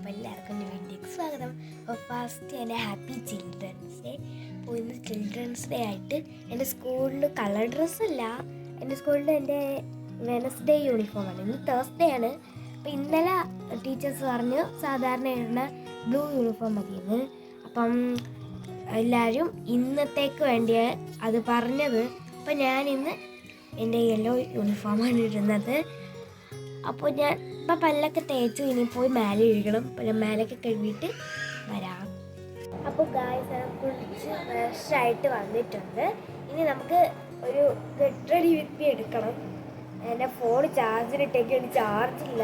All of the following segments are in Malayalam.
അപ്പോൾ എല്ലാവർക്കും എൻ്റെ വീട്ടിലേക്ക് സ്വാഗതം. അപ്പോൾ ഫസ്റ്റ് എൻ്റെ ഹാപ്പി ചിൽഡ്രൻസ് ഡേ. അപ്പോൾ ഇന്ന് ചിൽഡ്രൻസ് ഡേ ആയിട്ട് എൻ്റെ സ്കൂളിൽ കളർ ഡ്രസ്സല്ല, എൻ്റെ സ്കൂളിൽ എൻ്റെ വെനസ്ഡേ യൂണിഫോമാണ്. ഇന്ന് തേഴ്സ്ഡേ ആണ്. അപ്പോൾ ഇന്നലെ ടീച്ചേഴ്സ് പറഞ്ഞു സാധാരണ ഇടുന്ന ബ്ലൂ യൂണിഫോം മതിയെന്ന്. അപ്പം എല്ലാവരും ഇന്നത്തേക്ക് വേണ്ടിയ അത് പറഞ്ഞത്. അപ്പോൾ ഞാനിന്ന് എൻ്റെ യെല്ലോ യൂണിഫോമാണ് ഇടുന്നത്. അപ്പോൾ ഞാൻ ഇപ്പം പല്ലൊക്കെ തേച്ച് ഇനി പോയി മേലെ ഇഴുകണം. അപ്പോൾ ഞാൻ മേലൊക്കെ കഴുകിയിട്ട് വരാം. അപ്പോൾ ഗായ്സ് കുളിച്ച് ഫ്രഷായിട്ട് വന്നിട്ടുണ്ട്. ഇനി നമുക്ക് ഒരു ഗെറ്റ് റെഡി വിത്ത് മീ എടുക്കണം. എൻ്റെ ഫോൺ ചാർജിലിട്ടേക്കാണ്, ചാർജില്ല.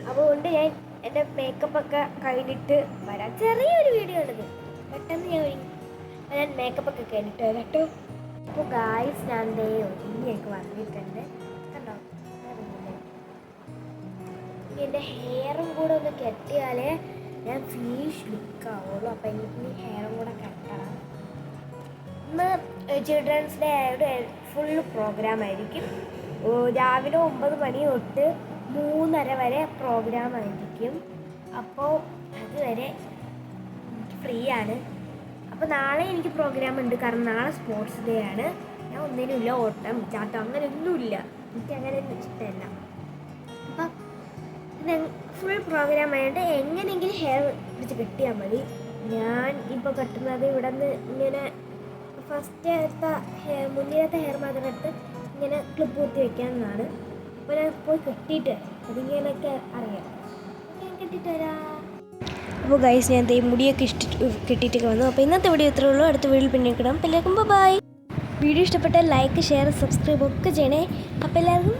അതുകൊണ്ട് ഞാൻ എൻ്റെ മേക്കപ്പൊക്കെ കഴിഞ്ഞിട്ട് വരാം. ചെറിയൊരു വീഡിയോ ആണിത്, പെട്ടെന്ന് ഞാൻ മേക്കപ്പൊക്കെ കഴിഞ്ഞിട്ട് വരാം കേട്ടോ. അപ്പോൾ ഗായ്സ് ഞാൻ ഒരുങ്ങിയൊക്കെ വന്നിട്ടുണ്ട് കണ്ടോ. എൻ്റെ ഹെയറും കൂടെ ഒന്ന് കെട്ടിയാലേ ഞാൻ ഫിനിഷ് ലുക്കാവുള്ളൂ. അപ്പോൾ എനിക്ക് ഹെയറും കൂടെ കെട്ടണം. ഇന്ന് ചിൽഡ്രൻസ് ഡേ ആയതുകൊണ്ട് ഫുള്ള് പ്രോഗ്രാം ആയിരിക്കും. രാവിലെ 9 മണി തൊട്ട് 3:30 വരെ പ്രോഗ്രാം ആയിരിക്കും. അപ്പോൾ അതുവരെ ഫ്രീ ആണ്. അപ്പോൾ നാളെ എനിക്ക് പ്രോഗ്രാം ഉണ്ട്, കാരണം നാളെ സ്പോർട്സ് ഡേ ആണ്. ഞാൻ ഒന്നിനുമില്ല, ഓട്ടം ചാട്ടം അങ്ങനെ ഒന്നുമില്ല, എനിക്ക് അങ്ങനെ ഇഷ്ടമല്ല. അപ്പം ഫുൾ പ്രോഗ്രാം ആയതുകൊണ്ട് എങ്ങനെയെങ്കിലും ഹെയർ പിടിച്ച് കെട്ടിയാൽ മതി. ഞാൻ ഇപ്പോൾ കെട്ടുന്നത് ഇവിടെ നിന്ന് ഇങ്ങനെ ഫസ്റ്റ് മുന്നിലത്തെ ഹെയർ മാത്രം എടുത്ത് ഇങ്ങനെ ക്ലിപ്പ് കുത്തി വയ്ക്കാമെന്നാണ്. അപ്പോൾ ഞാൻ പോയി കെട്ടിയിട്ട് അതിങ്ങനെയൊക്കെ അറിയാം. ഞാൻ കെട്ടിയിട്ട് വരാം. അപ്പോൾ ഗൈസ് ഞാൻ മുടിയൊക്കെ കെട്ടിയിട്ടൊക്കെ വന്നു. അപ്പോൾ ഇന്നത്തെ വീഡിയോ ഇത്രയേ ഉള്ളൂ. അടുത്ത വീഡിയോയിൽ പിന്നെ കിടാം. അപ്പോൾ എല്ലാവർക്കും ബൈ. വീഡിയോ ഇഷ്ടപ്പെട്ടാൽ ലൈക്ക്, ഷെയർ, സബ്സ്ക്രൈബ് ഒക്കെ ചെയ്യണേ. അപ്പോൾ എല്ലാവർക്കും